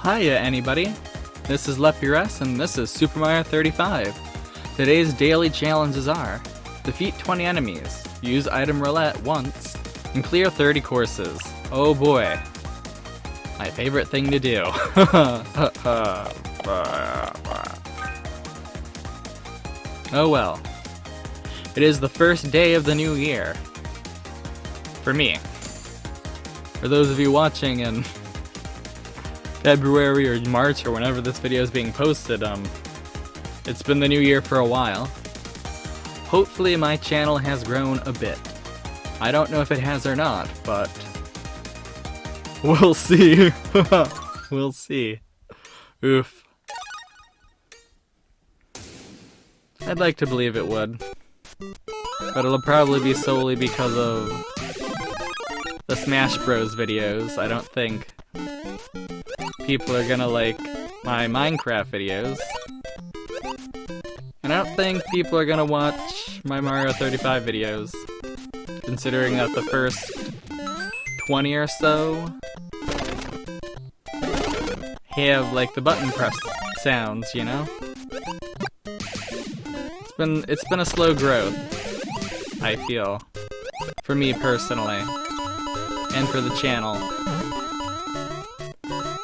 Hiya anybody, this is Luppi and this is Super Mario 35. Today's daily challenges are: defeat 20 enemies, use item roulette once, and clear 30 courses. Oh boy, my favorite thing to do. Oh well, it is the first day of the new year. For me. For those of you watching in February or March or whenever this video is being posted, it's been the new year for a while. Hopefully my channel has grown a bit. I don't know if it has or not, but we'll see. We'll see. Oof. I'd like to believe it would, but it'll probably be solely because of the Smash Bros videos. I don't think people are gonna like my Minecraft videos. And I don't think people are gonna watch my Mario 35 videos, considering that the first 20 or so have like the button press sounds, you know? It's been a slow growth, I feel, for me personally, and for the channel.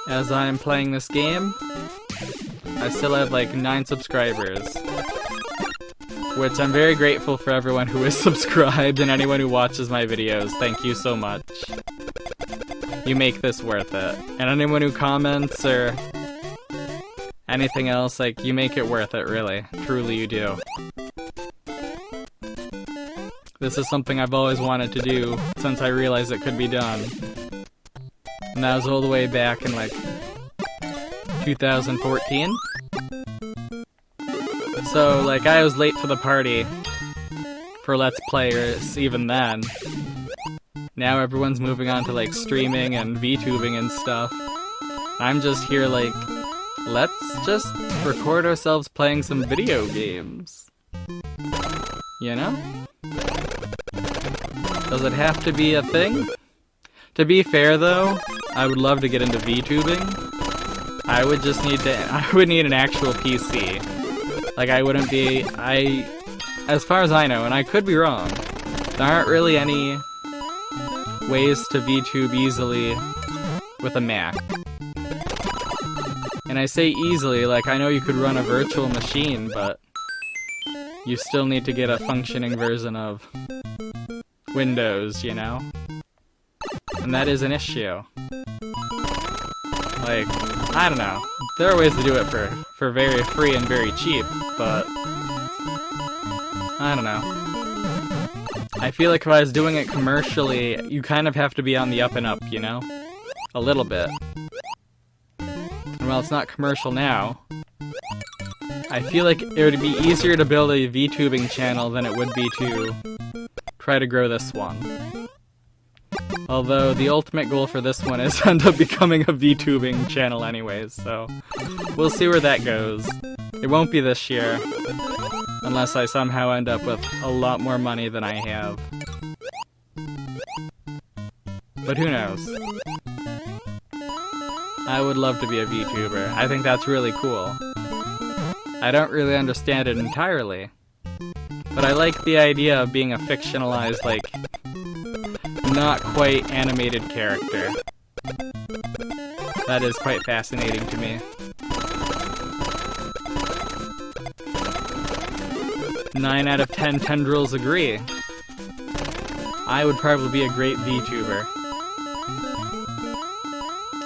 As I'm playing this game, I still have like 9 subscribers, which I'm very grateful for everyone who is subscribed and anyone who watches my videos. Thank you so much. You make this worth it. And anyone who comments or anything else, like, you make it worth it, really. Truly you do. This is something I've always wanted to do since I realized it could be done. And that was all the way back in, like, 2014? So, like, I was late to the party for Let's Players even then. Now everyone's moving on to, like, streaming and VTubing and stuff. I'm just here, like, let's just record ourselves playing some video games. You know? Does it have to be a thing? To be fair, though, I would love to get into VTubing. I would just need to, I would need an actual PC. Like, I wouldn't be, as far as I know, and I could be wrong, there aren't really any ways to VTube easily with a Mac. And I say easily, like, I know you could run a virtual machine, but you still need to get a functioning version of Windows, you know? And that is an issue. Like, I don't know. There are ways to do it for very free and very cheap, but I don't know. I feel like if I was doing it commercially, you kind of have to be on the up and up, you know? A little bit. And while it's not commercial now, I feel like it would be easier to build a VTubing channel than it would be to try to grow this one. Although the ultimate goal for this one is to end up becoming a VTubing channel anyways, so we'll see where that goes. It won't be this year, unless I somehow end up with a lot more money than I have. But who knows? I would love to be a VTuber. I think that's really cool. I don't really understand it entirely, but I like the idea of being a fictionalized, like, not quite animated character. That is quite fascinating to me. 9 out of 10 tendrils agree. I would probably be a great VTuber.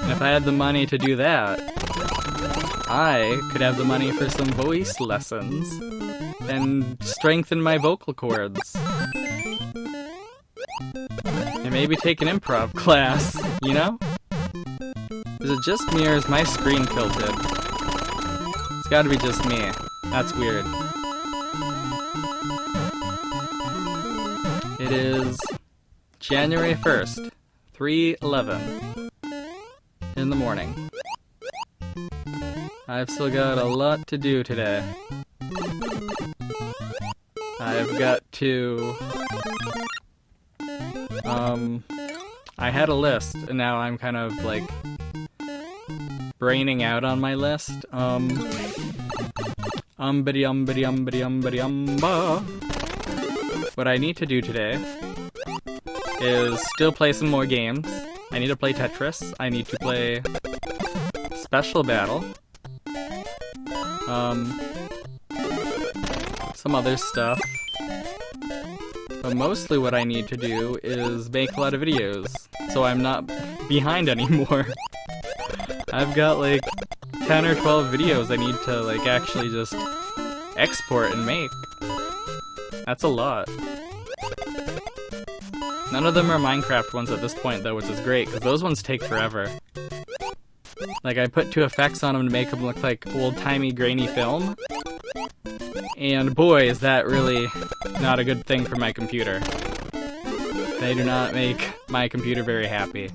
And if I had the money to do that, I could have the money for some voice lessons and strengthen my vocal cords. And maybe take an improv class, you know? Is it just me or is my screen tilted? It's gotta be just me. That's weird. It is January 1st, 3:11 in the morning. I've still got a lot to do today. I've got to I had a list, and now I'm kind of, like, braining out on my list. What I need to do today is still play some more games. I need to play Tetris. I need to play Special Battle. Some other stuff. But mostly what I need to do is make a lot of videos, so I'm not behind anymore. I've got like 10 or 12 videos I need to like actually just export and make. That's a lot. None of them are Minecraft ones at this point though, which is great, because those ones take forever. Like, I put 2 effects on them to make them look like old-timey grainy film. And boy, is that really not a good thing for my computer. They do not make my computer very happy.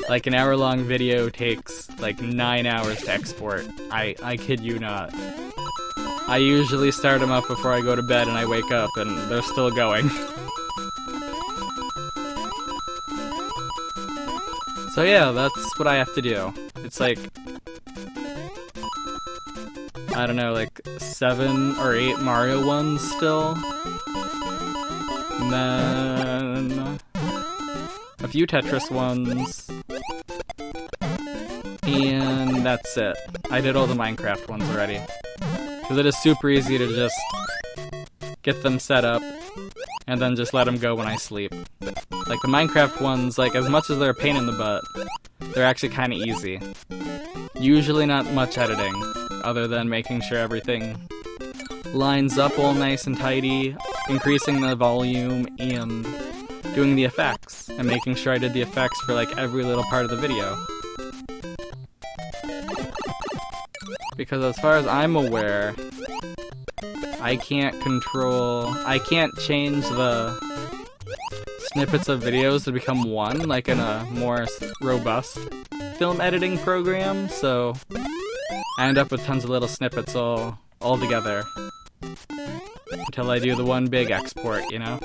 Like, an hour-long video takes like 9 hours to export. I kid you not. I usually start them up before I go to bed and I wake up and they're still going. So yeah, that's what I have to do. It's like, I don't know, like 7 or 8 Mario ones still. And then a few Tetris ones. And that's it. I did all the Minecraft ones already. Because it is super easy to just get them set up and then just let them go when I sleep. Like the Minecraft ones, like as much as they're a pain in the butt, they're actually kind of easy. Usually not much editing, other than making sure everything lines up all nice and tidy, increasing the volume, and doing the effects, and making sure I did the effects for like every little part of the video. Because as far as I'm aware, I can't change the snippets of videos to become one, like in a more robust film editing program, so I end up with tons of little snippets all together until I do the one big export, you know?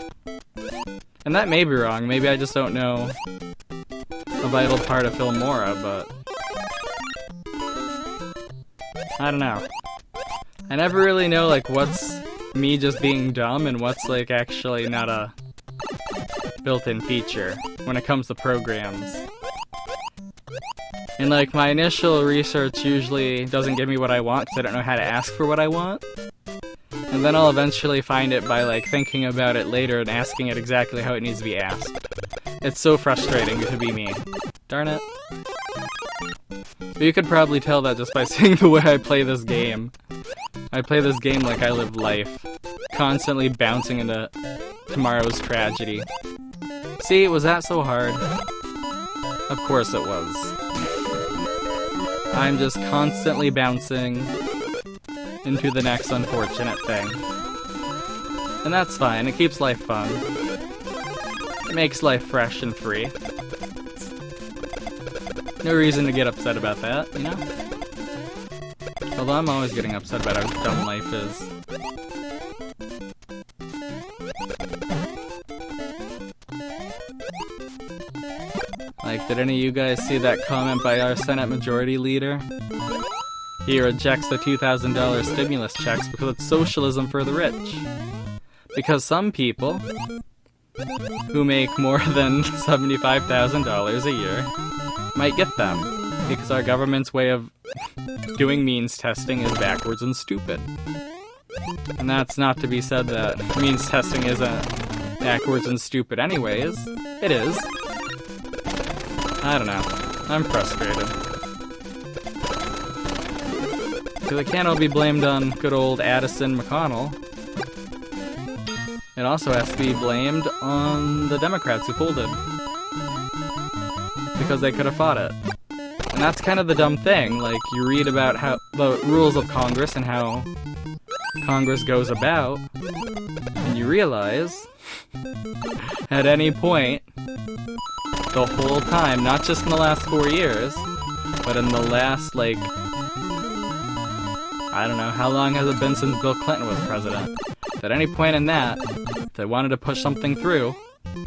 And that may be wrong, maybe I just don't know a vital part of Filmora, but I don't know. I never really know like what's me just being dumb and what's like actually not a built-in feature when it comes to programs. And like my initial research usually doesn't give me what I want because I don't know how to ask for what I want. And then I'll eventually find it by like thinking about it later and asking it exactly how it needs to be asked. It's so frustrating to be me. Darn it. But you could probably tell that just by seeing the way I play this game. I play this game like I live life, constantly bouncing into tomorrow's tragedy. See, was that so hard? Of course it was. I'm just constantly bouncing into the next unfortunate thing. And that's fine, it keeps life fun. It makes life fresh and free. No reason to get upset about that, you know? Although I'm always getting upset about how dumb life is. Like, did any of you guys see that comment by our Senate Majority Leader? He rejects the $2,000 stimulus checks because it's socialism for the rich. Because some people who make more than $75,000 a year might get them, because our government's way of doing means testing is backwards and stupid. And that's not to be said that means testing isn't backwards and stupid anyways. It is. I don't know. I'm frustrated. Because it can't all be blamed on good old Addison McConnell. It also has to be blamed on the Democrats who folded. Because they could have fought it. And that's kind of the dumb thing, like, you read about how the rules of Congress and how Congress goes about, and you realize, at any point, the whole time, not just in the last 4 years, but in the last, like, I don't know, how long has it been since Bill Clinton was president? At any point in that, if they wanted to push something through,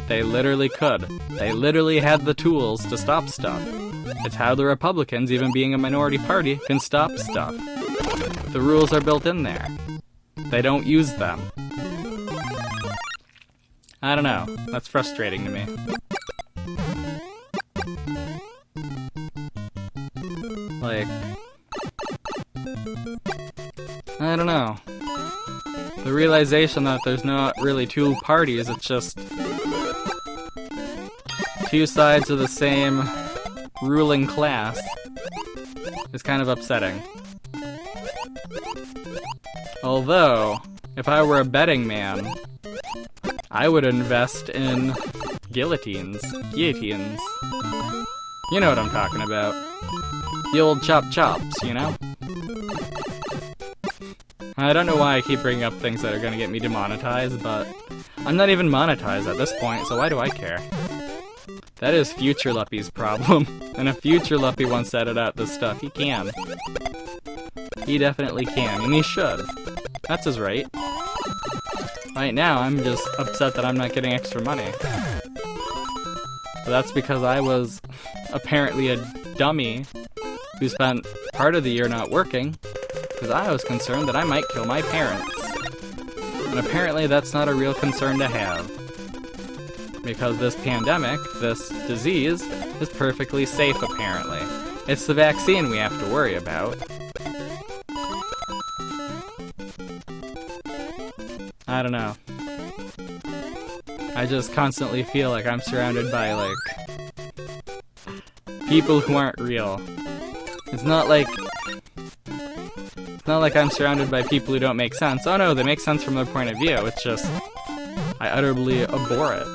They literally could. They literally had the tools to stop stuff. It's how the Republicans, even being a minority party, can stop stuff. The rules are built in there. They don't use them. I don't know. That's frustrating to me. Like, I don't know. The realization that there's not really two parties, it's just two sides of the same ruling class is kind of upsetting. Although, if I were a betting man, I would invest in guillotines. Guillotines. You know what I'm talking about. The old chop-chops, you know? I don't know why I keep bringing up things that are gonna get me demonetized, but I'm not even monetized at this point, so why do I care? That is Future Luppi's problem, and if Future Luppi wants to edit out this stuff, he can. He definitely can, and he should. That's his right. Right now, I'm just upset that I'm not getting extra money. But that's because I was apparently a dummy who spent part of the year not working, because I was concerned that I might kill my parents. And apparently that's not a real concern to have. Because this pandemic, this disease, is perfectly safe apparently. It's the vaccine we have to worry about. I don't know. I just constantly feel like I'm surrounded by, like, people who aren't real. It's not like I'm surrounded by people who don't make sense. Oh no, they make sense from their point of view. It's just, I utterly abhor it.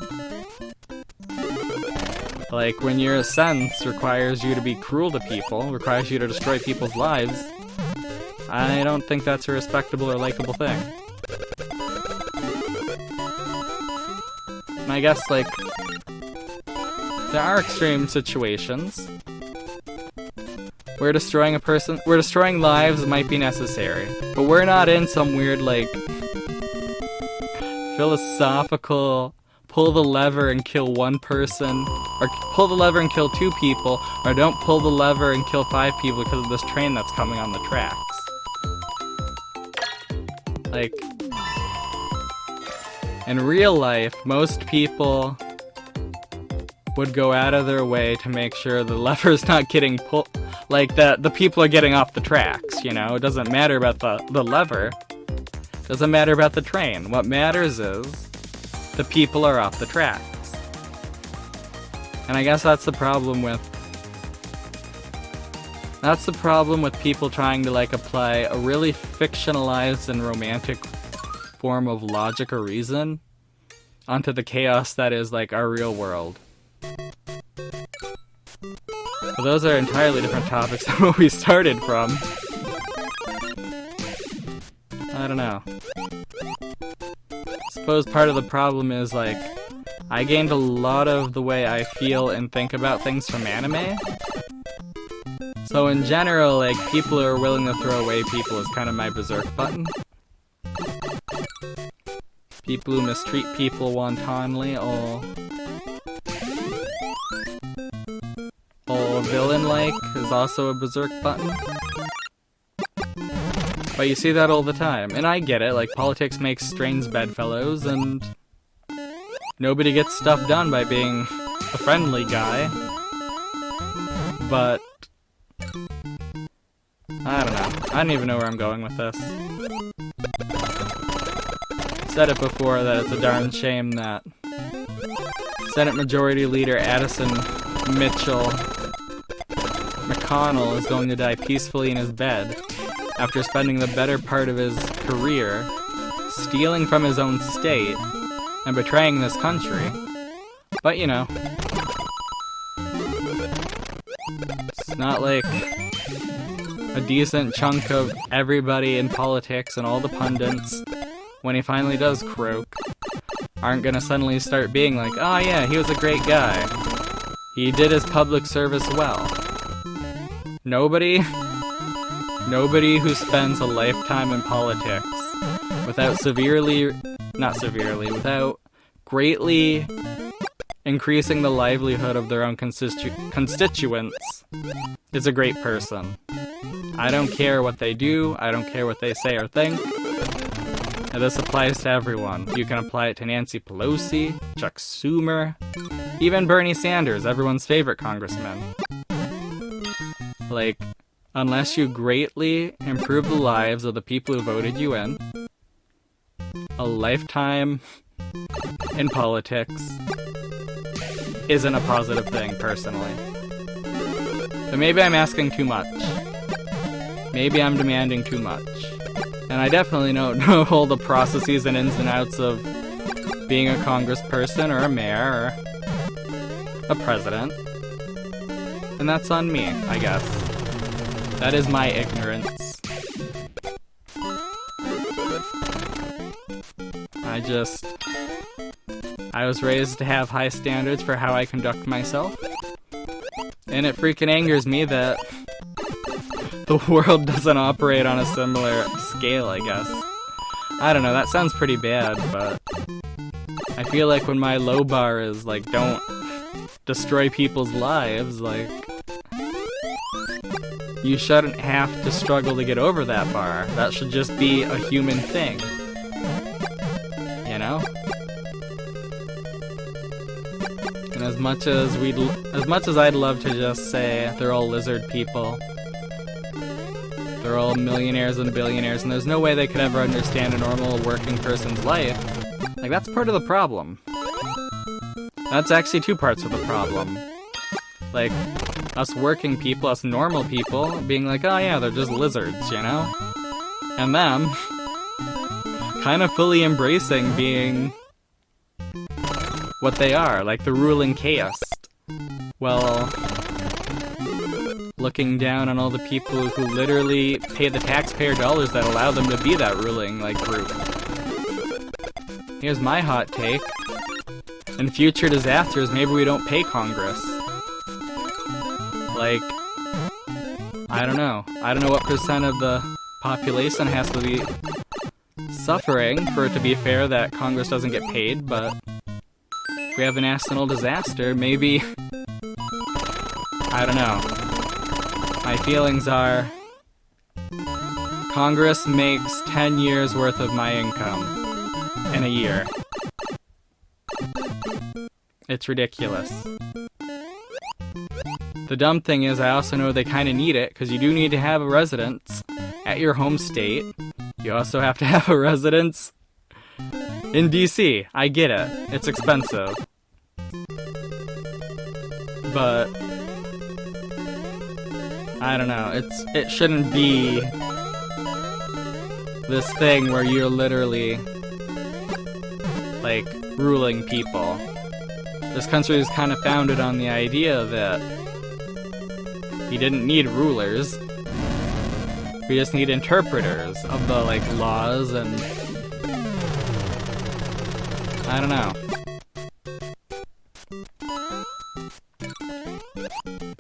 Like, when your sense requires you to be cruel to people, requires you to destroy people's lives, I don't think that's a respectable or likable thing. And I guess, like, there are extreme situations where destroying lives might be necessary. But we're not in some weird, like, philosophical pull the lever and kill one person, or pull the lever and kill 2 people, or don't pull the lever and kill 5 people because of this train that's coming on the tracks. Like, in real life, most people would go out of their way to make sure the lever's not getting pulled, like the people are getting off the tracks, you know? It doesn't matter about the lever. It doesn't matter about the train. What matters is the people are off the tracks. And I guess that's the problem with people trying to, like, apply a really fictionalized and romantic form of logic or reason onto the chaos that is, like, our real world. But those are entirely different topics than what we started from. I don't know. I suppose part of the problem is, like, I gained a lot of the way I feel and think about things from anime. So in general, like, people who are willing to throw away people is kind of my berserk button. People who mistreat people wantonly, all villain-like, is also a berserk button. But you see that all the time, and I get it, like, politics makes strange bedfellows, and nobody gets stuff done by being a friendly guy. But I don't know. I don't even know where I'm going with this. I've said it before that it's a darn shame that Senate Majority Leader Addison Mitchell McConnell is going to die peacefully in his bed after spending the better part of his career stealing from his own state and betraying this country. But, you know, it's not like a decent chunk of everybody in politics and all the pundits, when he finally does croak, aren't gonna suddenly start being like, oh yeah, he was a great guy. He did his public service well. Nobody who spends a lifetime in politics without greatly increasing the livelihood of their own constituents is a great person. I don't care what they do, I don't care what they say or think. And this applies to everyone. You can apply it to Nancy Pelosi, Chuck Schumer, even Bernie Sanders, everyone's favorite congressman. Like, unless you greatly improve the lives of the people who voted you in, a lifetime in politics isn't a positive thing, personally. But maybe I'm asking too much. Maybe I'm demanding too much. And I definitely don't know all the processes and ins and outs of being a congressperson or a mayor or a president. And that's on me, I guess. That is my ignorance. I was raised to have high standards for how I conduct myself. And it freaking angers me that the world doesn't operate on a similar scale, I guess. I don't know, that sounds pretty bad, but I feel like when my low bar is, like, don't destroy people's lives, like, you shouldn't have to struggle to get over that bar. That should just be a human thing. You know? And as much as I'd love to just say they're all lizard people, they're all millionaires and billionaires, and there's no way they could ever understand a normal working person's life, like, that's part of the problem. That's actually two parts of the problem. Like, us working people, us normal people, being like, oh yeah, they're just lizards, you know? And them kind of fully embracing being what they are, like the ruling caste. Well, looking down on all the people who literally pay the taxpayer dollars that allow them to be that ruling, like, group. Here's my hot take. In future disasters, maybe we don't pay Congress. Like, I don't know. I don't know what percent of the population has to be suffering for it to be fair that Congress doesn't get paid, but if we have a national disaster, maybe... I don't know. My feelings are... Congress makes 10 years worth of my income in a year. It's ridiculous. The dumb thing is, I also know they kind of need it, because you do need to have a residence at your home state. You also have to have a residence in DC. I get it. It's expensive. But I don't know. It shouldn't be this thing where you're literally, like, ruling people. This country is kind of founded on the idea that we didn't need rulers. We just need interpreters of the, like, laws and... I don't know.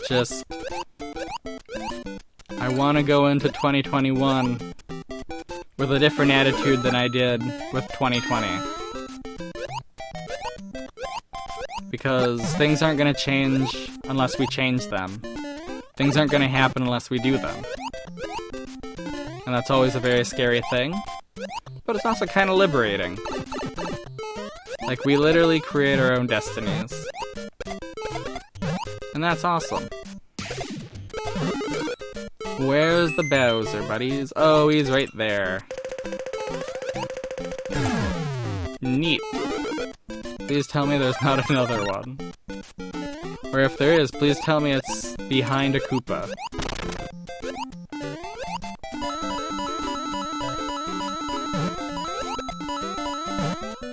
Just... I want to go into 2021 with a different attitude than I did with 2020. Because things aren't going to change unless we change them. Things aren't going to happen unless we do them. And that's always a very scary thing. But it's also kind of liberating. Like, we literally create our own destinies. And that's awesome. Where's the Bowser, buddies? Oh, he's right there. Neat. Please tell me there's not another one. Or if there is, please tell me it's behind a Koopa.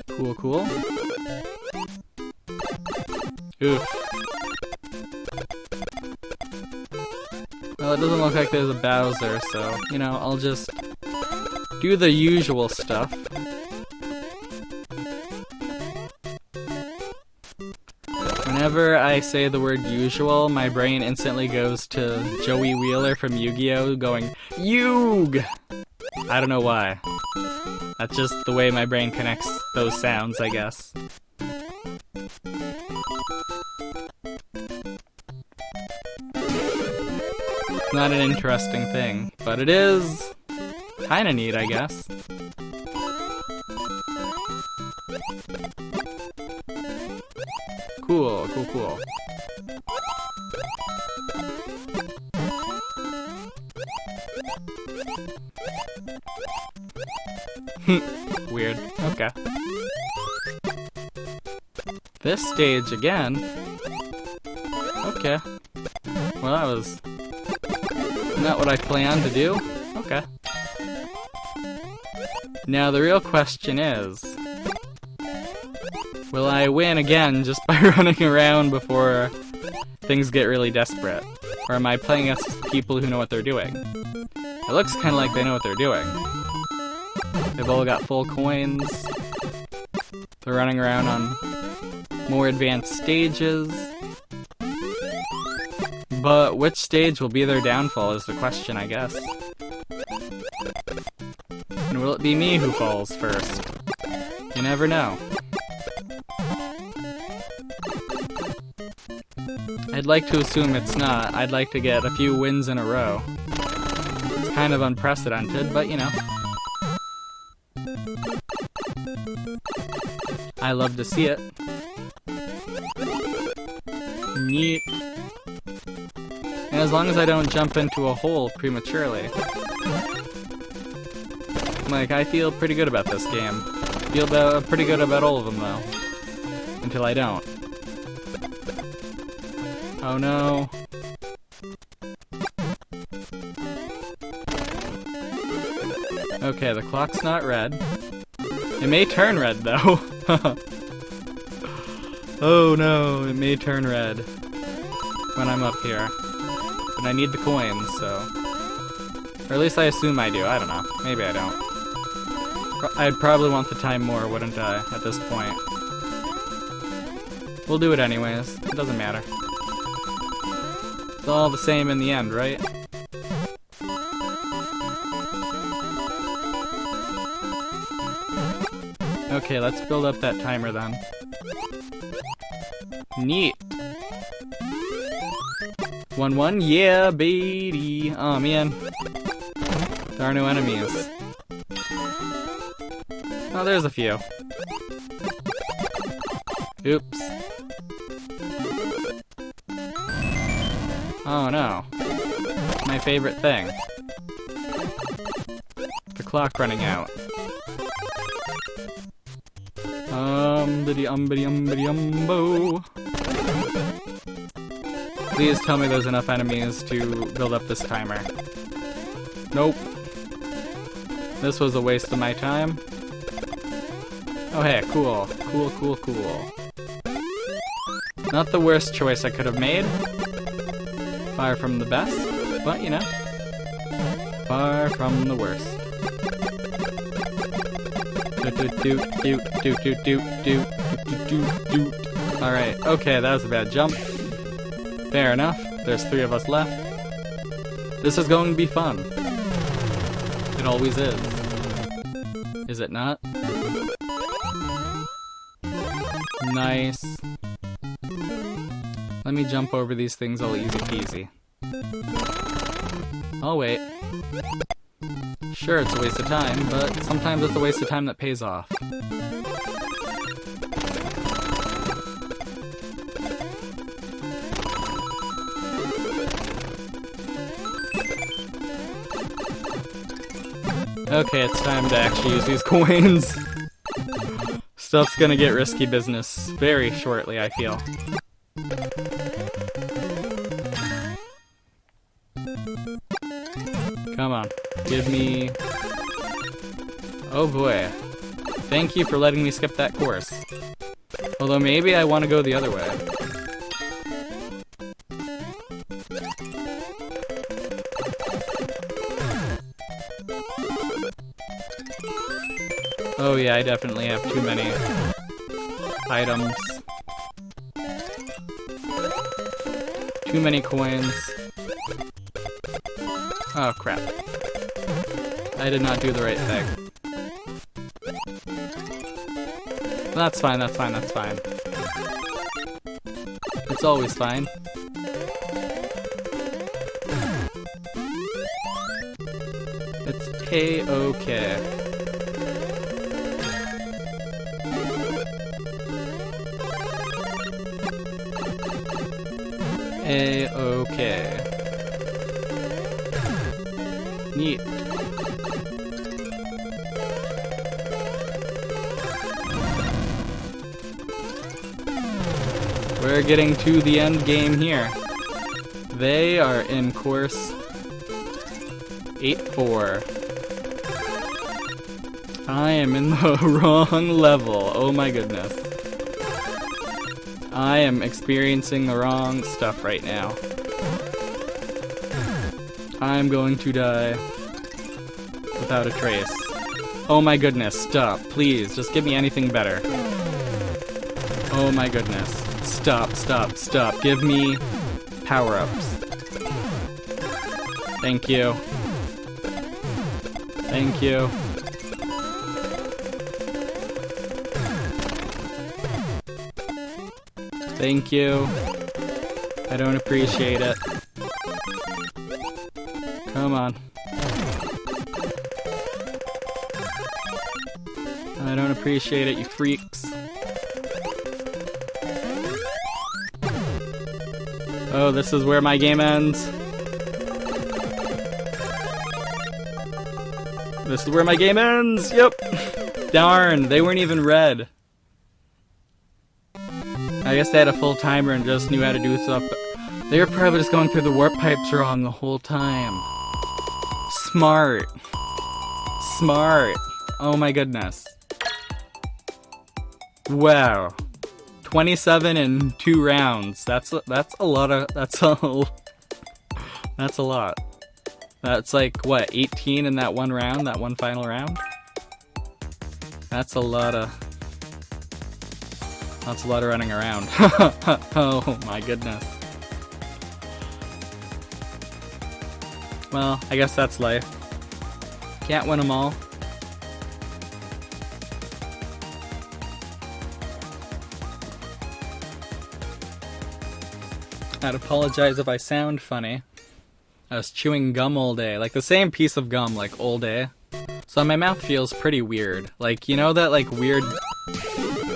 Cool, cool. Oof. Well, it doesn't look like there's a Bowser, so, you know, I'll just do the usual stuff. Whenever I say the word usual, my brain instantly goes to Joey Wheeler from Yu-Gi-Oh! Going, Yug! I don't know why. That's just the way my brain connects those sounds, I guess. not an interesting thing, but it is kinda neat, I guess. Cool, cool, cool. Weird. Okay. This stage again. Okay. Well, that was not what I planned to do. Okay. Now the real question is, will I win again just by running around before things get really desperate? Or am I playing against people who know what they're doing? It looks kind of like they know what they're doing. They've all got full coins. They're running around on more advanced stages. But which stage will be their downfall is the question, I guess. And will it be me who falls first? You never know. I'd like to assume it's not. I'd like to get a few wins in a row. It's kind of unprecedented, but you know. I love to see it. Neat. And as long as I don't jump into a hole prematurely. Like, I feel pretty good about this game. Feel pretty good about all of them, though. Until I don't. Oh no. Okay, the clock's not red. It may turn red, though. Oh no, it may turn red when I'm up here. But I need the coins, so... Or at least I assume I do, I don't know. Maybe I don't. I'd probably want the time more, wouldn't I, at this point? We'll do it anyways, it doesn't matter. It's all the same in the end, right? Okay, let's build up that timer then. Neat! 1-1, yeah, baby! Oh man. There are no enemies. Oh, there's a few. Oops. Oh no. My favorite thing. The clock running out. Umbidi-umbidi-umbo. Please tell me there's enough enemies to build up this timer. Nope. This was a waste of my time. Oh hey, cool. Cool, cool, cool. Not the worst choice I could have made. Far from the best, but you know. Far from the worst. Alright, okay, that was a bad jump. Fair enough. There's 3 of us left. This is going to be fun. It always is. Is it not? Nice. Let me jump over these things all easy peasy. I'll wait. Sure, it's a waste of time, but sometimes it's a waste of time that pays off. Okay, it's time to actually use these coins. Stuff's gonna get risky business very shortly, I feel. Come on, give me... Oh boy. Thank you for letting me skip that course. Although maybe I want to go the other way. Oh yeah, I definitely have too many items. Too many coins. Oh crap. I did not do the right thing. That's fine, that's fine, that's fine. It's always fine. A-okay. A-okay. Neat. We're getting to the end game here. They are in course 8-4. I am in the wrong level. Oh my goodness. I am experiencing the wrong stuff right now. I'm going to die without a trace. Oh my goodness, stop. Please, just give me anything better. Oh my goodness. Stop, stop, stop. Give me power-ups. Thank you. Thank you. Thank you. I don't appreciate it. Come on. I don't appreciate it, you freaks. Oh, this is where my game ends. This is where my game ends! Yep! Darn, they weren't even red. I guess they had a full timer and just knew how to do stuff, but they were probably just going through the warp pipes wrong the whole time. Smart. Smart. Oh my goodness. Wow. 27 in 2 rounds. That's a lot of, that's a lot. That's like, what, 18 in that one round, that one final round? That's a lot of running around. Oh my goodness. Well, I guess that's life. Can't win them all. I'd apologize if I sound funny. I was chewing gum all day, like the same piece of gum, like all day. So my mouth feels pretty weird. Like, you know that like weird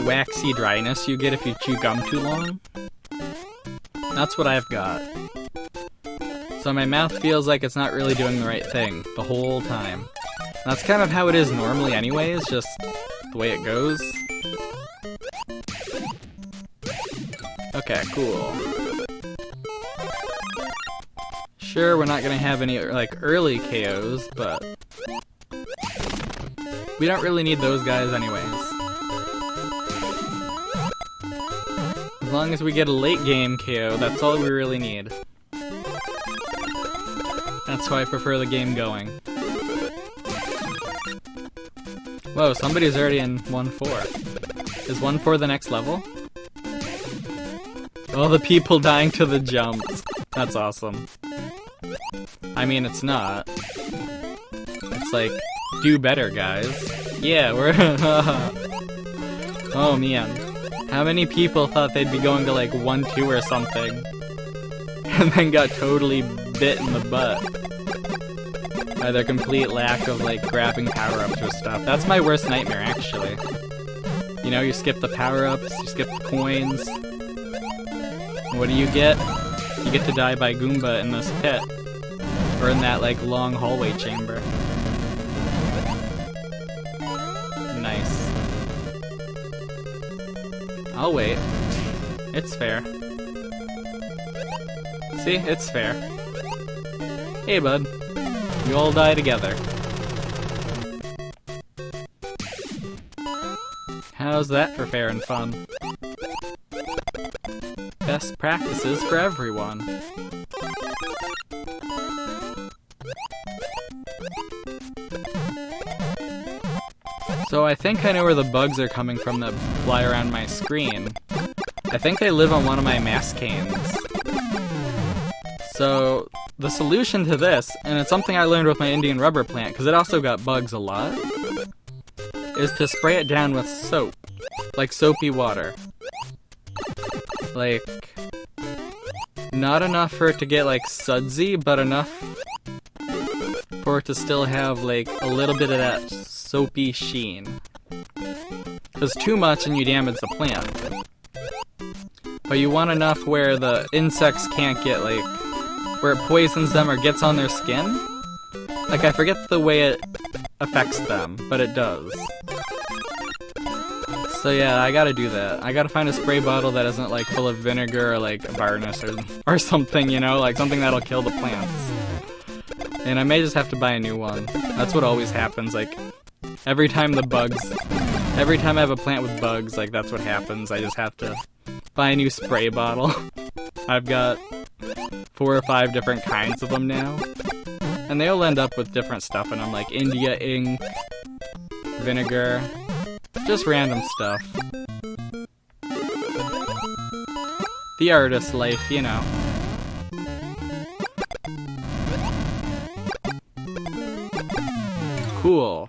waxy dryness you get if you chew gum too long? That's what I've got. So my mouth feels like it's not really doing the right thing the whole time. And that's kind of how it is normally anyways, just the way it goes. Okay, cool. Sure, we're not gonna have any like early KOs, but we don't really need those guys anyways. As long as we get a late game KO, that's all we really need. That's why I prefer the game going. Whoa, somebody's already in 1-4. Is 1-4 the next level? Oh, the people dying to the jumps. That's awesome. I mean, it's not. It's like, do better, guys. Yeah, we're... Oh, man. How many people thought they'd be going to, like, 1-2 or something? And then got totally bit in the butt by their complete lack of, like, grabbing power-ups or stuff. That's my worst nightmare, actually. You know, you skip the power-ups, you skip the coins. What do you get? You get to die by Goomba in this pit. Or in that, like, long hallway chamber. Nice. I'll wait. It's fair. See? It's fair. Hey, bud. We all die together. How's that for fair and fun? Best practices for everyone. So I think I know where the bugs are coming from that fly around my screen. I think they live on one of my Mascanes. So the solution to this, and it's something I learned with my Indian rubber plant, because it also got bugs a lot, is to spray it down with soap. Like soapy water. Like, not enough for it to get like sudsy, but enough for it to still have, like, a little bit of that soapy sheen. Because too much and you damage the plant. But you want enough where the insects can't get, like, where it poisons them or gets on their skin. Like, I forget the way it affects them, but it does. So yeah, I gotta do that. I gotta find a spray bottle that isn't, like, full of vinegar or, like, varnish or something, you know? Like, something that'll kill the plants. And I may just have to buy a new one. That's what always happens, like, every time I have a plant with bugs, like, that's what happens. I just have to buy a new spray bottle. I've got 4 or 5 different kinds of them now. And they all end up with different stuff in them, like India ink, vinegar, just random stuff. The artist's life, you know. Cool.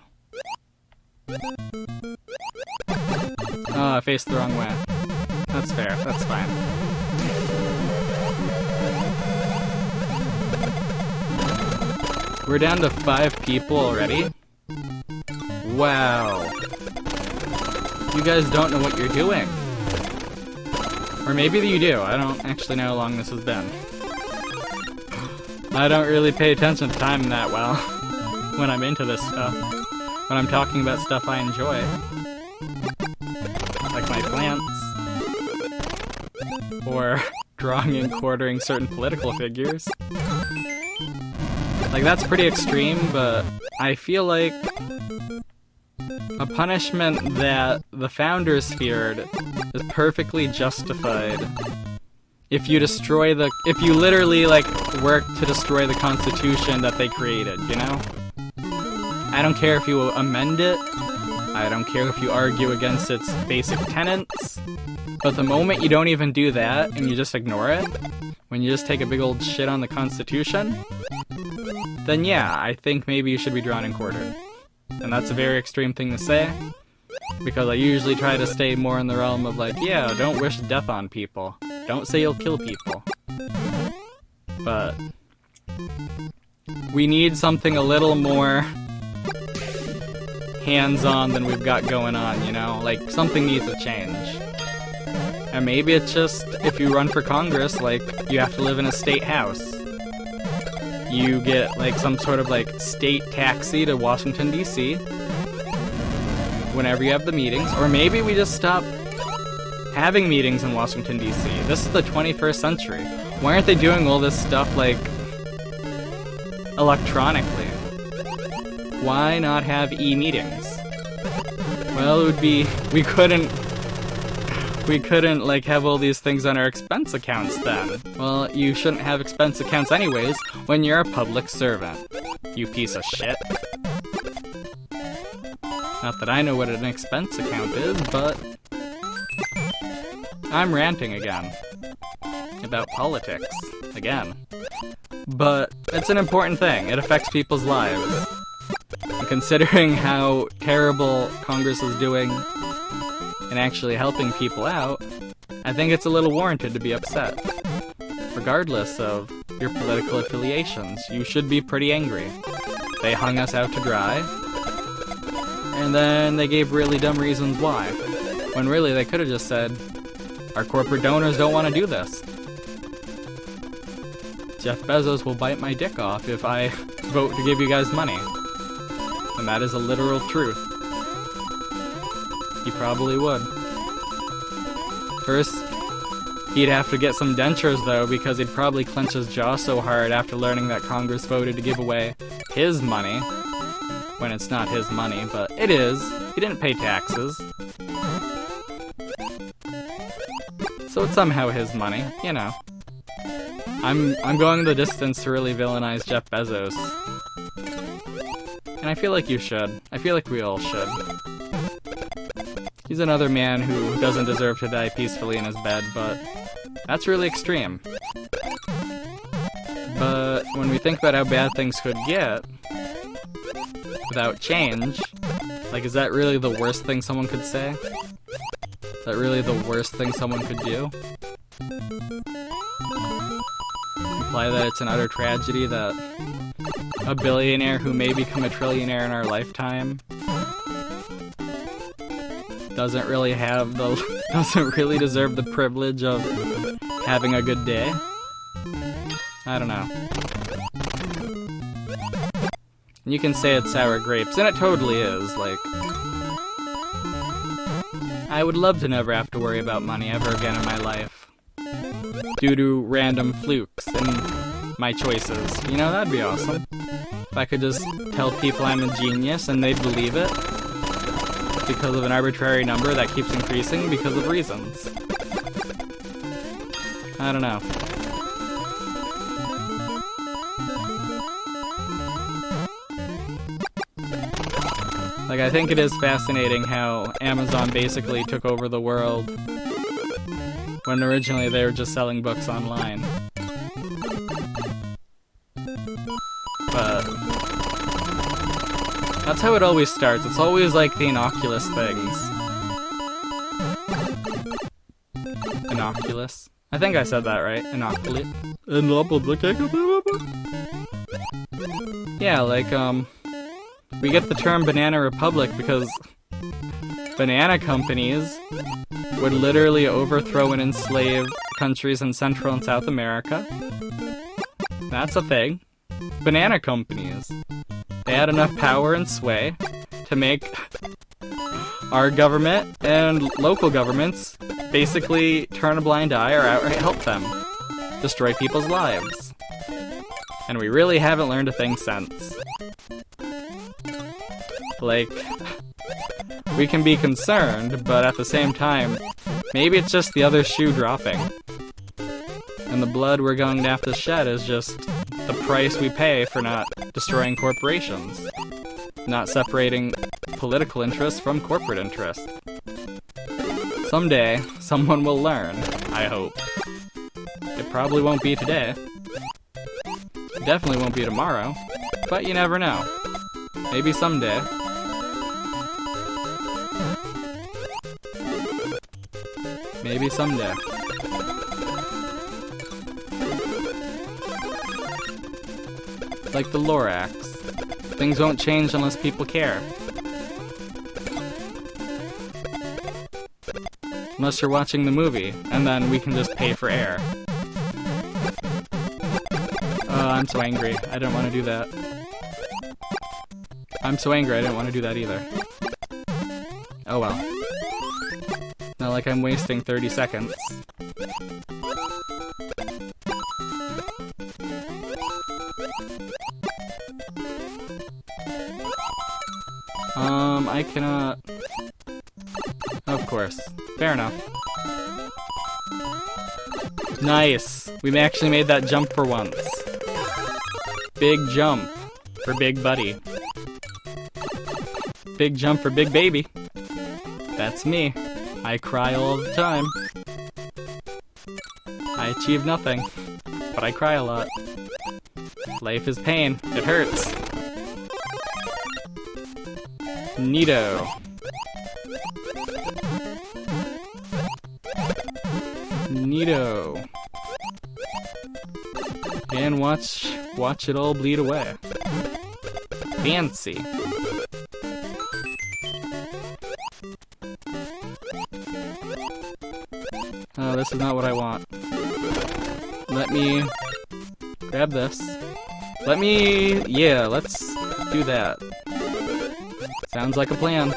Oh, I faced the wrong way. That's fair, that's fine. We're down to 5 people already? Wow. You guys don't know what you're doing. Or maybe you do. I don't actually know how long this has been. I don't really pay attention to time that well when I'm into this stuff. When I'm talking about stuff I enjoy. Like my plants. Or drawing and quartering certain political figures. Like, that's pretty extreme, but I feel like a punishment that the founders feared is perfectly justified if you literally, like, work to destroy the Constitution that they created, you know? I don't care if you amend it, I don't care if you argue against its basic tenets, but the moment you don't even do that and you just ignore it, when you just take a big old shit on the Constitution, then yeah, I think maybe you should be drawn and quartered. And that's a very extreme thing to say, because I usually try to stay more in the realm of like, yeah, don't wish death on people. Don't say you'll kill people. But we need something a little more hands-on than we've got going on, you know? Like, something needs to change. And maybe it's just, if you run for Congress, like, you have to live in a state house. You get, like, some sort of, like, state taxi to Washington, D.C. whenever you have the meetings. Or maybe we just stop having meetings in Washington, D.C. This is the 21st century. Why aren't they doing all this stuff, like, electronically? Why not have e-meetings? Well, it would be... We couldn't, like, have all these things on our expense accounts then. Well, you shouldn't have expense accounts anyways when you're a public servant. You piece of shit. Not that I know what an expense account is, but... I'm ranting again. About politics. Again. But it's an important thing. It affects people's lives. And considering how terrible Congress is doing and actually helping people out, I think it's a little warranted to be upset. Regardless of your political affiliations, you should be pretty angry. They hung us out to dry, and then they gave really dumb reasons why. When really they could have just said, our corporate donors don't want to do this. Jeff Bezos will bite my dick off if I vote to give you guys money. And that is a literal truth. He probably would. First, he'd have to get some dentures though, because he'd probably clench his jaw so hard after learning that Congress voted to give away his money. When it's not his money, but it is. He didn't pay taxes. So it's somehow his money, you know. I'm going the distance to really villainize Jeff Bezos. And I feel like you should. I feel like we all should. He's another man who doesn't deserve to die peacefully in his bed, but that's really extreme. But when we think about how bad things could get without change, like, is that really the worst thing someone could say? Is that really the worst thing someone could do? imply that it's an utter tragedy that a billionaire who may become a trillionaire in our lifetime doesn't really deserve the privilege of having a good day? I don't know. You can say it's sour grapes, and it totally is, like... I would love to never have to worry about money ever again in my life. Due to random flukes and my choices. You know, that'd be awesome. If I could just tell people I'm a genius and they'd believe it. Because of an arbitrary number that keeps increasing because of reasons. I don't know. Like, I think it is fascinating how Amazon basically took over the world when originally they were just selling books online. But that's how it always starts. It's always like the innocuous things. Innocuous? I think I said that right. Inoculate. Yeah, like, we get the term Banana Republic because banana companies would literally overthrow and enslave countries in Central and South America. That's a thing. Banana companies. They had enough power and sway to make our government and local governments basically turn a blind eye or outright help them. Destroy people's lives. And we really haven't learned a thing since. Like, we can be concerned, but at the same time, maybe it's just the other shoe dropping. And the blood we're going to have to shed is just the price we pay for not destroying corporations. Not separating political interests from corporate interests. Someday, someone will learn, I hope. It probably won't be today. It definitely won't be tomorrow. But you never know. Maybe someday. Maybe someday. Like the Lorax. Things won't change unless people care. Unless you're watching the movie, and then we can just pay for air. I'm so angry. I didn't want to do that. I'm so angry I didn't want to do that either. Oh well. Not like I'm wasting 30 seconds. I cannot... Of course. Fair enough. Nice! We've actually made that jump for once. Big jump for Big Buddy. Big jump for Big Baby. That's me. I cry all the time. I achieve nothing, but I cry a lot. Life is pain. It hurts. Neato. Neato. And watch it all bleed away. Fancy. Oh, this is not what I want. Let me grab this. Yeah, let's do that. Sounds like a plan.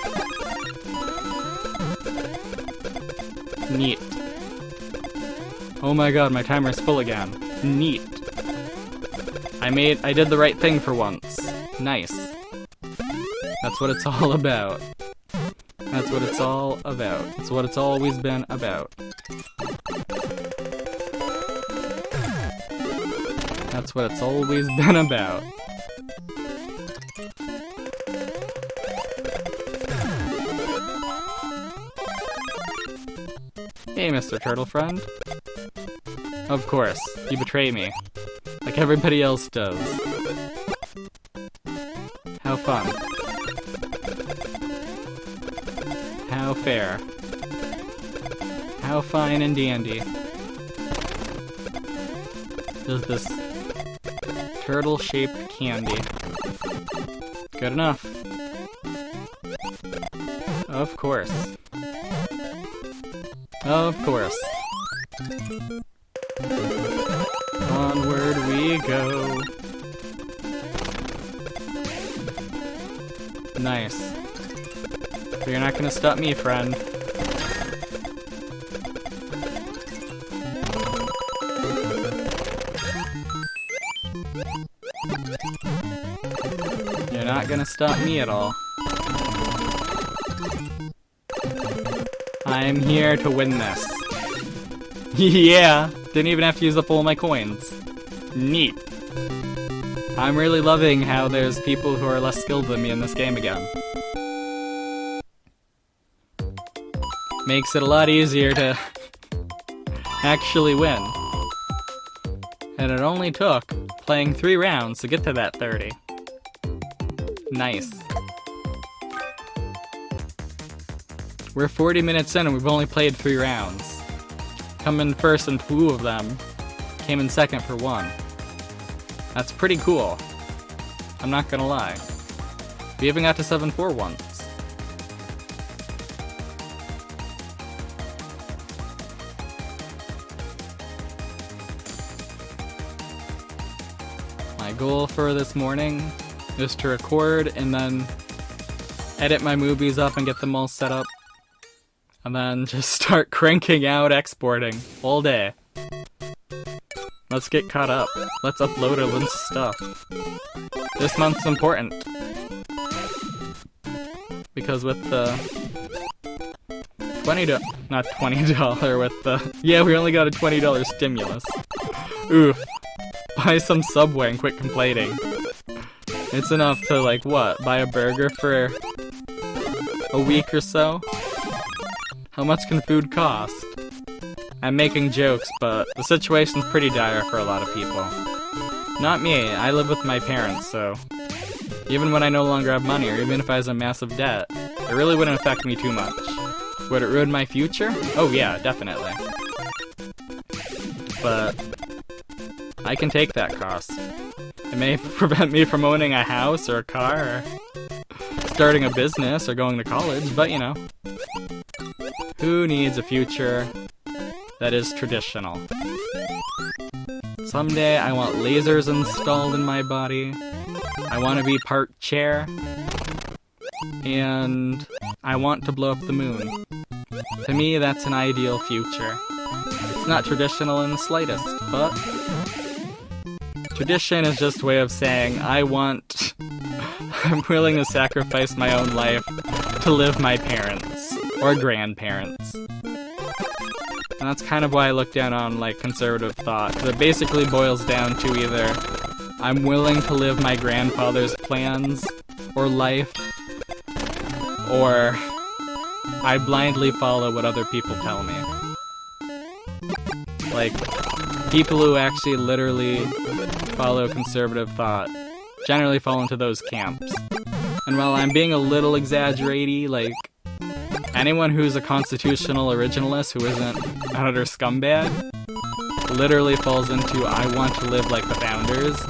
Neat. Oh my god, my timer is full again. Neat. I did the right thing for once. Nice. That's what it's all about. That's what it's all about. It's what it's always been about. That's what it's always been about. Hey, Mr. Turtle Friend. Of course, you betray me. Like everybody else does. How fun. How fair. How fine and dandy. Does this Turtle-shaped candy. Good enough. Of course. Of course. Onward we go. Nice. But you're not gonna stop me, friend. You're not gonna stop me at all. I'm here to win this. Yeah, didn't even have to use up all my coins. Neat. I'm really loving how there's people who are less skilled than me in this game again. Makes it a lot easier to actually win. And it only took playing 3 rounds to get to that 30. Nice. We're 40 minutes in and we've only played 3 rounds. Come in first in 2 of them. Came in second for 1. That's pretty cool. I'm not gonna lie. We even got to 7-4 once. My goal for this morning is to record and then edit my movies up and get them all set up. And then just start cranking out exporting all day. Let's get caught up. Let's upload a list of stuff. This month's important. Because with the not $20 with the, yeah, we only got a $20 stimulus. Oof. Buy some Subway and quit complaining. It's enough to, like, what? Buy a burger for a week or so? How much can food cost? I'm making jokes, but the situation's pretty dire for a lot of people. Not me, I live with my parents, so even when I no longer have money, or even if I was in massive debt, it really wouldn't affect me too much. Would it ruin my future? Oh yeah, definitely. But I can take that cost. It may prevent me from owning a house or a car, or starting a business, or going to college, but you know. Who needs a future that is traditional? Someday I want lasers installed in my body. I want to be part chair. And I want to blow up the moon. To me, that's an ideal future. It's not traditional in the slightest, but tradition is just a way of saying I'm willing to sacrifice my own life to live my parents or grandparents. And that's kind of why I look down on, like, conservative thought, because it basically boils down to either I'm willing to live my grandfather's plans or life, or I blindly follow what other people tell me. Like, people who actually literally follow conservative thought generally fall into those camps. And while I'm being a little exaggeraty, like, anyone who's a constitutional originalist who isn't an utter scumbag literally falls into I want to live like the founders,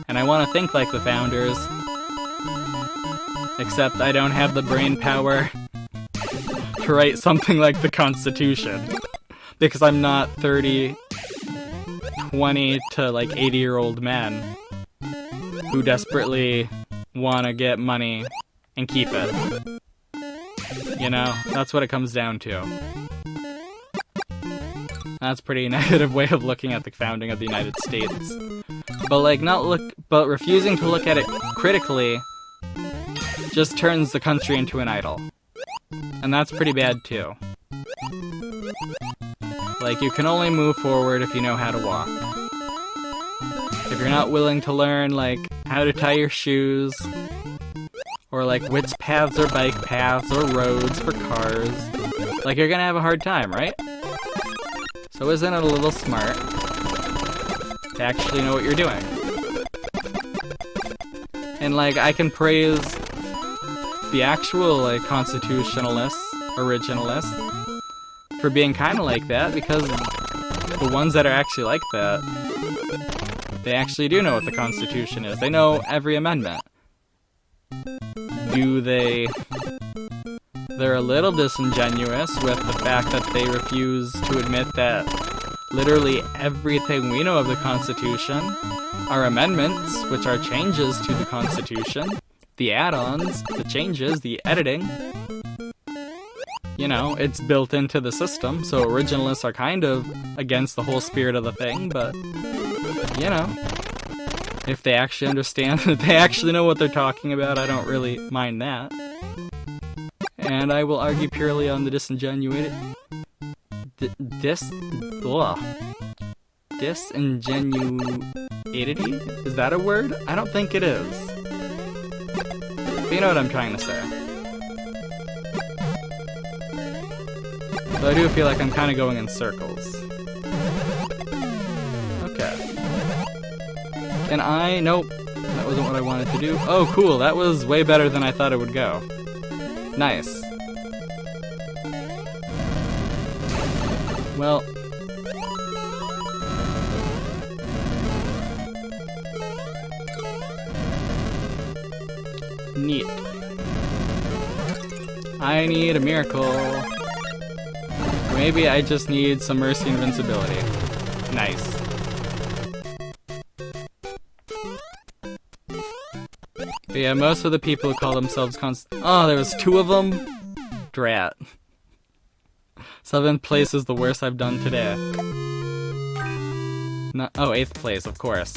and I want to think like the founders, except I don't have the brain power to write something like the Constitution, because I'm not 30, 20 to like 80-year-old men who desperately want to get money and keep it. You know, that's what it comes down to. That's a pretty negative way of looking at the founding of the United States. But like, but refusing to look at it critically just turns the country into an idol. And that's pretty bad too. Like, you can only move forward if you know how to walk. If you're not willing to learn, like, how to tie your shoes, or like which paths are bike paths or roads for cars, like, you're gonna have a hard time, right? So isn't it a little smart to actually know what you're doing? And like, I can praise the actual like constitutionalists, originalists, for being kind of like that, because the ones that are actually like that They actually do know what the Constitution is. They know every amendment. Do they... They're a little disingenuous with the fact that they refuse to admit that literally everything we know of the Constitution are amendments, which are changes to the Constitution. The add-ons, the changes, the editing. You know, it's built into the system, so originalists are kind of against the whole spirit of the thing, but, you know, if they actually understand, if they actually know what they're talking about, I don't really mind that. And I will argue purely on the disingenuity. Disingenuity? Is that a word? I don't think it is. But you know what I'm trying to say. So I do feel like I'm kind of going in circles. Okay. Can I? Nope. That wasn't what I wanted to do. Oh, cool. That was way better than I thought it would go. Nice. Well... Neat. I need a miracle. Maybe I just need some mercy and invincibility. Nice. But yeah, most of the people who call themselves oh, there was 2 of them? Drat. 7th place is the worst I've done today. Oh, 8th place, of course.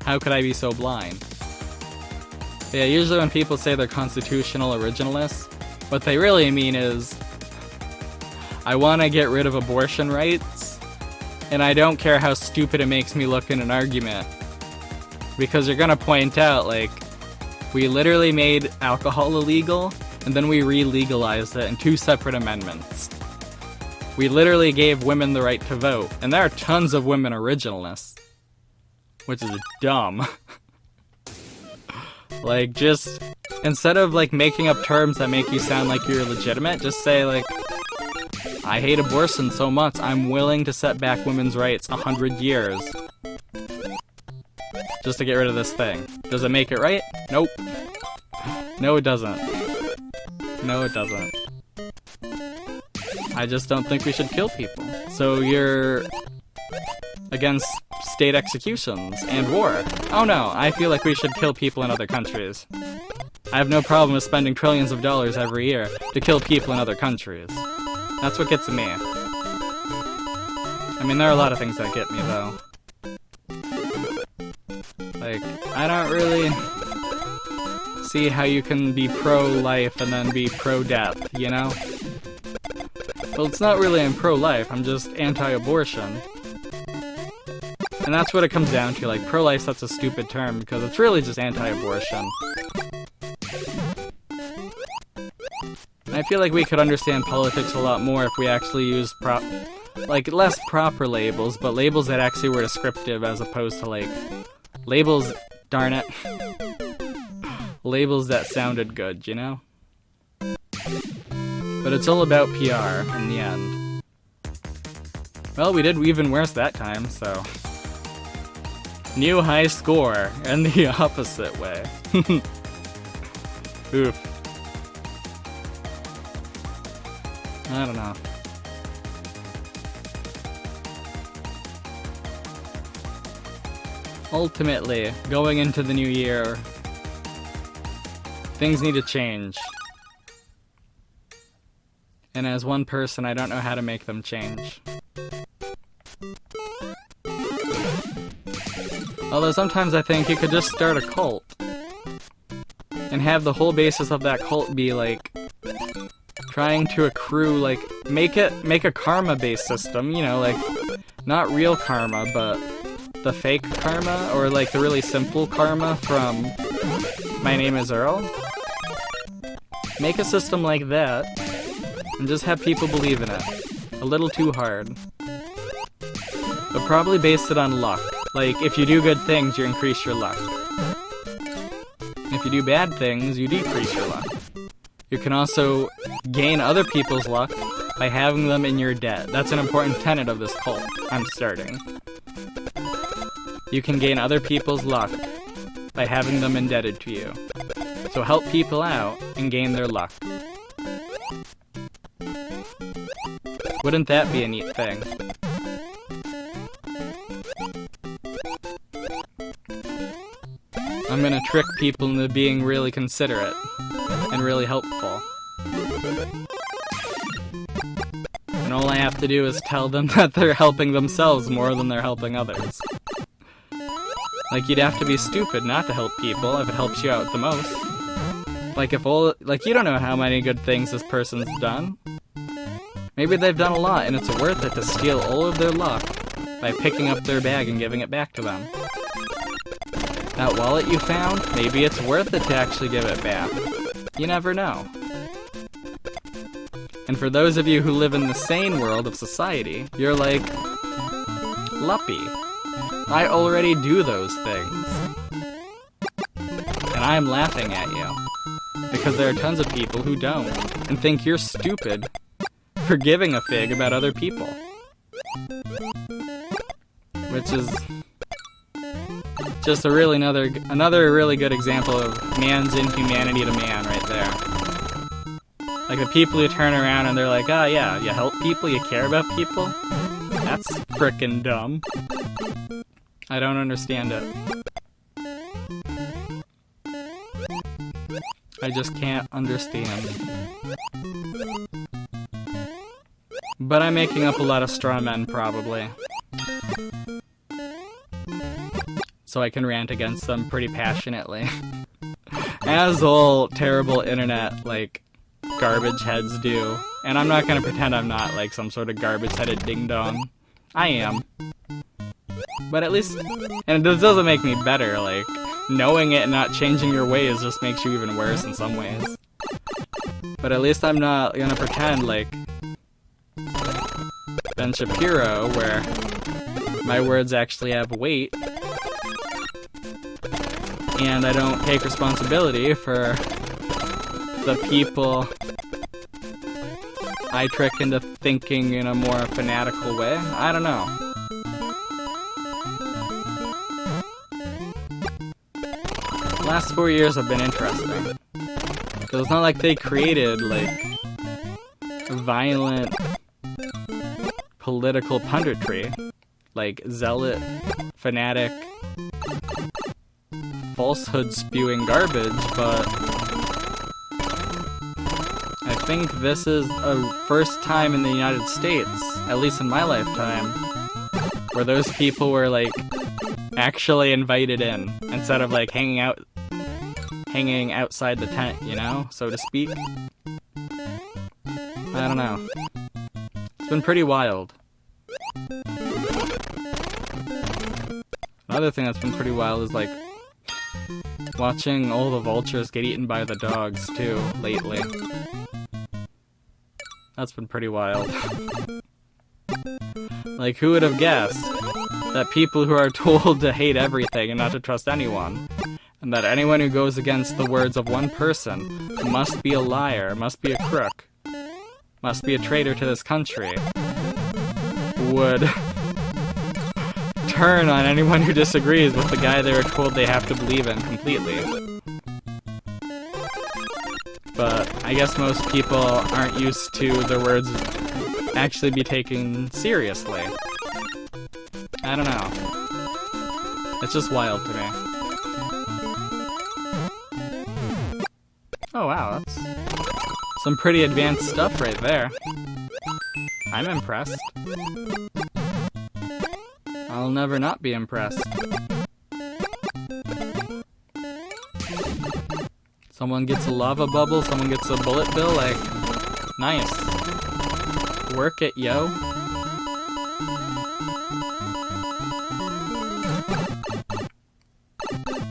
How could I be so blind? Yeah, usually when people say they're constitutional originalists, what they really mean is, I want to get rid of abortion rights, and I don't care how stupid it makes me look in an argument. Because you're gonna point out, like, we literally made alcohol illegal, and then we re-legalized it in 2 separate amendments. We literally gave women the right to vote, and there are tons of women originalists. Which is dumb. Like, just, instead of, like, making up terms that make you sound like you're legitimate, just say, like, I hate abortion so much, I'm willing to set back women's rights 100 years. Just to get rid of this thing. Does it make it right? Nope. No, it doesn't. No, it doesn't. I just don't think we should kill people. So you're against state executions and war. Oh no, I feel like we should kill people in other countries. I have no problem with spending trillions of dollars every year to kill people in other countries. That's what gets me. I mean, there are a lot of things that get me, though. Like, I don't really see how you can be pro-life and then be pro-death, you know? Well, it's not really I'm pro-life, I'm just anti-abortion. And that's what it comes down to, like, pro-life's such a stupid term, because it's really just anti-abortion. I feel like we could understand politics a lot more if we actually used less proper labels, but labels that actually were descriptive as opposed to, like, labels, darn it. Labels that sounded good, you know? But it's all about PR in the end. Well, we did even worse that time, so... New high score, and the opposite way. Oof. I don't know. Ultimately, going into the new year, things need to change. And as one person, I don't know how to make them change. Although sometimes I think you could just start a cult. And have the whole basis of that cult be, like, trying to accrue, like, make a karma-based system, you know, like, not real karma, but the fake karma, or, like, the really simple karma from My Name is Earl. Make a system like that, and just have people believe in it. A little too hard. But probably based it on luck. Like, if you do good things, you increase your luck. If you do bad things, you decrease your luck. You can also gain other people's luck by having them in your debt. That's an important tenet of this cult I'm starting. You can gain other people's luck by having them indebted to you. So help people out and gain their luck. Wouldn't that be a neat thing? I'm gonna trick people into being really considerate and really helpful. And all I have to do is tell them that they're helping themselves more than they're helping others. Like, you'd have to be stupid not to help people if it helps you out the most. Like, you don't know how many good things this person's done. Maybe they've done a lot and it's worth it to steal all of their luck by picking up their bag and giving it back to them. That wallet you found, maybe it's worth it to actually give it back. You never know. And for those of you who live in the sane world of society, you're like, Luppi, I already do those things. And I'm laughing at you. Because there are tons of people who don't, and think you're stupid for giving a fig about other people. Which is just another really good example of man's inhumanity to man right there. Like the people who turn around and they're like, oh yeah, you help people, you care about people? That's frickin' dumb. I don't understand it. I just can't understand. But I'm making up a lot of straw men, probably. So I can rant against them pretty passionately. As all terrible internet, like, garbage heads do. And I'm not gonna pretend I'm not, like, some sort of garbage-headed ding-dong. I am. But at least... And this doesn't make me better, like... Knowing it and not changing your ways just makes you even worse in some ways. But at least I'm not gonna pretend like... Ben Shapiro, where my words actually have weight, and I don't take responsibility for the people I trick into thinking in a more fanatical way. I don't know. The last 4 years have been interesting. Because it's not like they created, like, violent political punditry, like zealot, fanatic, falsehood spewing garbage, but I think this is a first time in the United States, at least in my lifetime, where those people were like actually invited in instead of like hanging outside the tent, you know, so to speak. I don't know. It's been pretty wild. Another thing that's been pretty wild is, like, watching all the vultures get eaten by the dogs, too, lately. That's been pretty wild. Like, who would have guessed that people who are told to hate everything and not to trust anyone, and that anyone who goes against the words of one person must be a liar, must be a crook, must be a traitor to this country, would turn on anyone who disagrees with the guy they were told they have to believe in completely. But I guess most people aren't used to their words actually be taken seriously. I don't know. It's just wild to me. Oh wow, that's some pretty advanced stuff right there. I'm impressed. I'll never not be impressed. Someone gets a lava bubble, someone gets a bullet bill, like, nice. Work it, yo.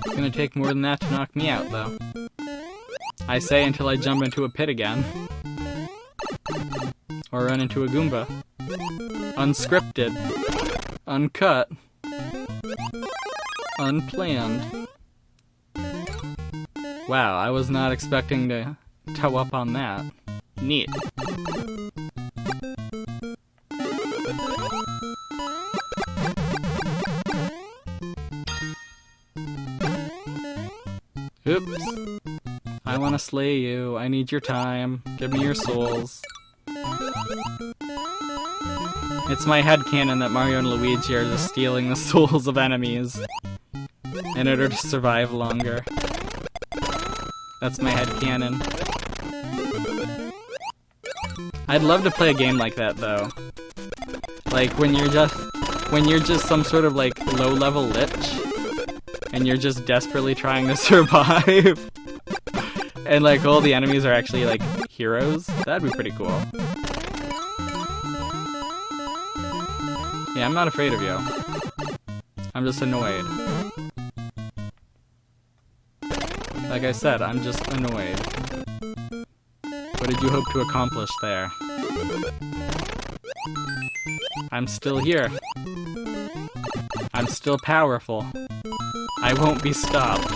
It's gonna take more than that to knock me out, though. I say until I jump into a pit again. Or run into a Goomba. Unscripted. Uncut. Unplanned. Wow, I was not expecting to toe up on that. Neat. Oops. I want to slay you. I need your time. Give me your souls. It's my headcanon that Mario and Luigi are just stealing the souls of enemies in order to survive longer. That's my headcanon. I'd love to play a game like that though. Like when you're just some sort of like low-level lich and you're just desperately trying to survive. And like all the enemies are actually like heroes. That'd be pretty cool. Yeah, I'm not afraid of you. I'm just annoyed. Like I said, I'm just annoyed. What did you hope to accomplish there? I'm still here. I'm still powerful. I won't be stopped.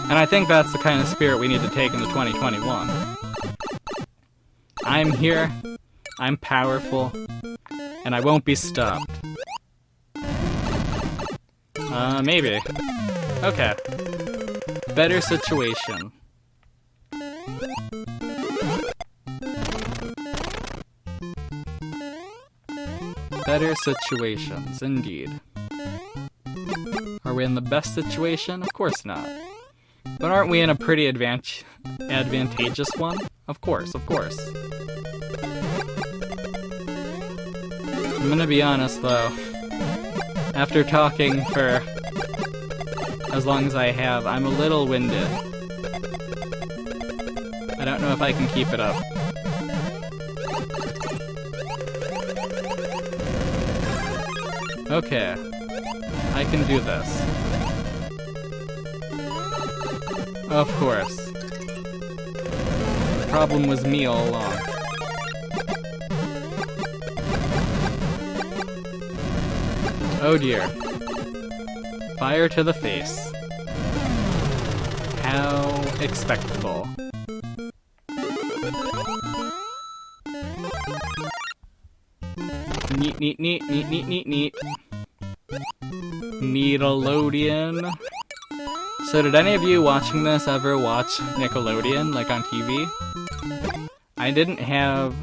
And I think that's the kind of spirit we need to take into 2021. I'm here, I'm powerful, and I won't be stopped. Maybe. Okay. Better situation. Better situations, indeed. Are we in the best situation? Of course not. But aren't we in a pretty advantageous one? Of course, of course. I'm gonna be honest though. After talking for as long as I have, I'm a little winded. I don't know if I can keep it up. Okay. I can do this. Of course. The problem was me all along. Oh dear. Fire to the face. How expectable. Neat, neat, neat, neat, neat, neat, neat. Nickelodeon. So did any of you watching this ever watch Nickelodeon, like on TV? I didn't have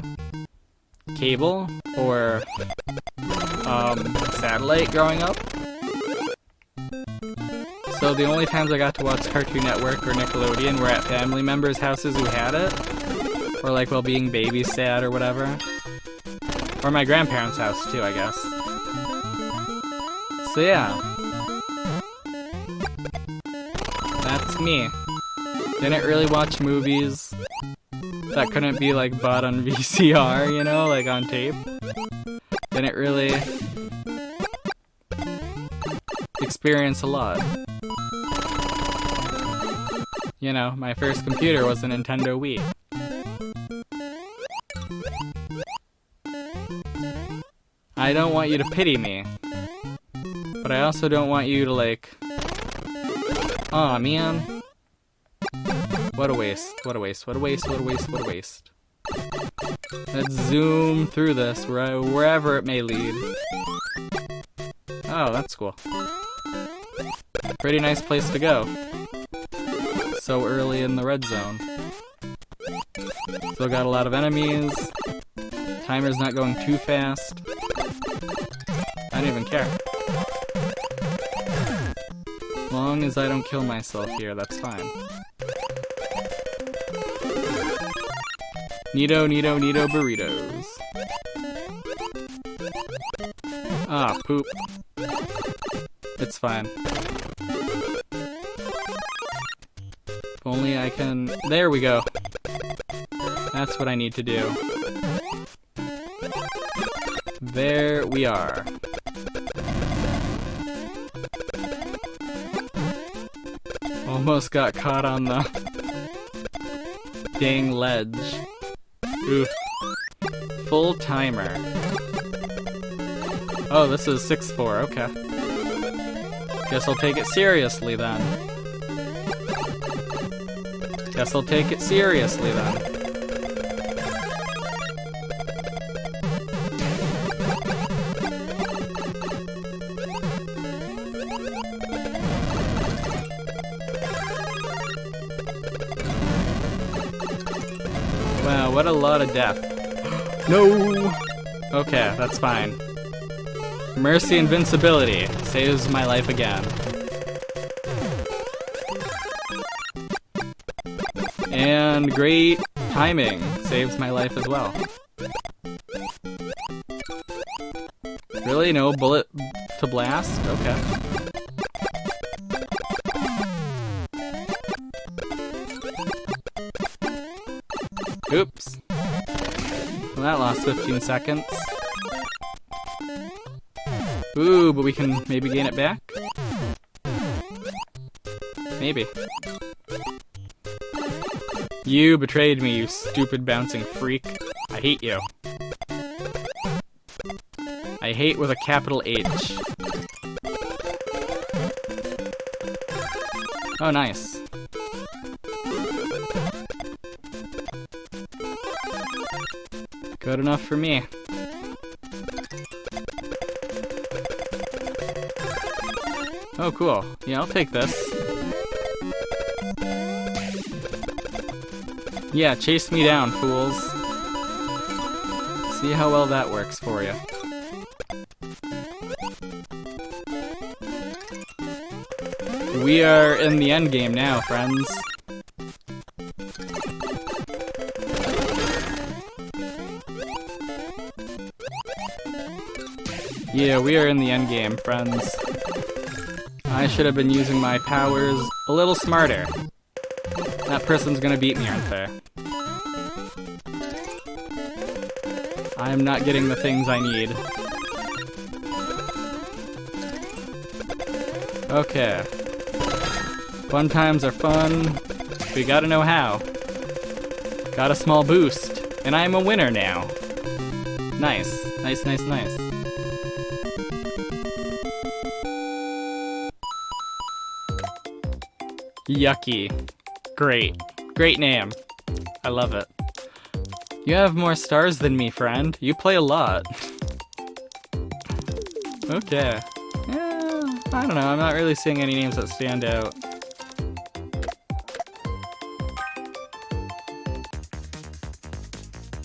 cable or satellite growing up. So the only times I got to watch Cartoon Network or Nickelodeon were at family members' houses who had it. Or like while being babysat or whatever. Or my grandparents' house too, I guess. So yeah. That's me. Didn't really watch movies that couldn't be like bought on VCR, you know, like on tape. Didn't really experience a lot. You know, my first computer was a Nintendo Wii. I don't want you to pity me, but I also don't want you to like, aw man, what a waste, what a waste, what a waste, what a waste, what a waste. Let's zoom through this wherever it may lead. Oh, that's cool. Pretty nice place to go. So early in the red zone. Still got a lot of enemies. Timer's not going too fast. I don't even care. As long as I don't kill myself here, that's fine. Neato, neato, neato burritos. Ah, poop. It's fine. If only I can... There we go. That's what I need to do. There we are. Almost got caught on the dang ledge. Oof. Full timer. Oh, this is 6-4, okay. Guess I'll take it seriously then. Guess I'll take it seriously then. what a lot of death. No! Okay, that's fine. Mercy invincibility saves my life again. And great timing saves my life as well. Really? No bullet to blast? Okay. Oops. Well, that lost 15 seconds. Ooh, but we can maybe gain it back? Maybe. You betrayed me, you stupid bouncing freak. I hate you. I hate with a capital H. Oh, nice. Good enough for me. Oh, cool. Yeah, I'll take this. Yeah, chase me down, fools. See how well that works for you. We are in the end game now, friends. Yeah, we are in the end game, friends. I should have been using my powers a little smarter. That person's gonna beat me, aren't they? I'm not getting the things I need. Okay. Fun times are fun. We gotta know how. Got a small boost, and I'm a winner now. Nice. Nice, nice, nice. Yucky. Great. Great name. I love it. You have more stars than me, friend. You play a lot. Okay. Yeah, I don't know. I'm not really seeing any names that stand out.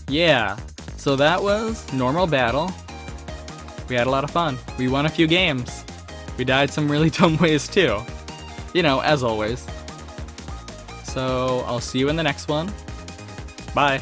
Yeah. So that was normal battle. We had a lot of fun. We won a few games. We died some really dumb ways too. You know, as always. So I'll see you in the next one. Bye.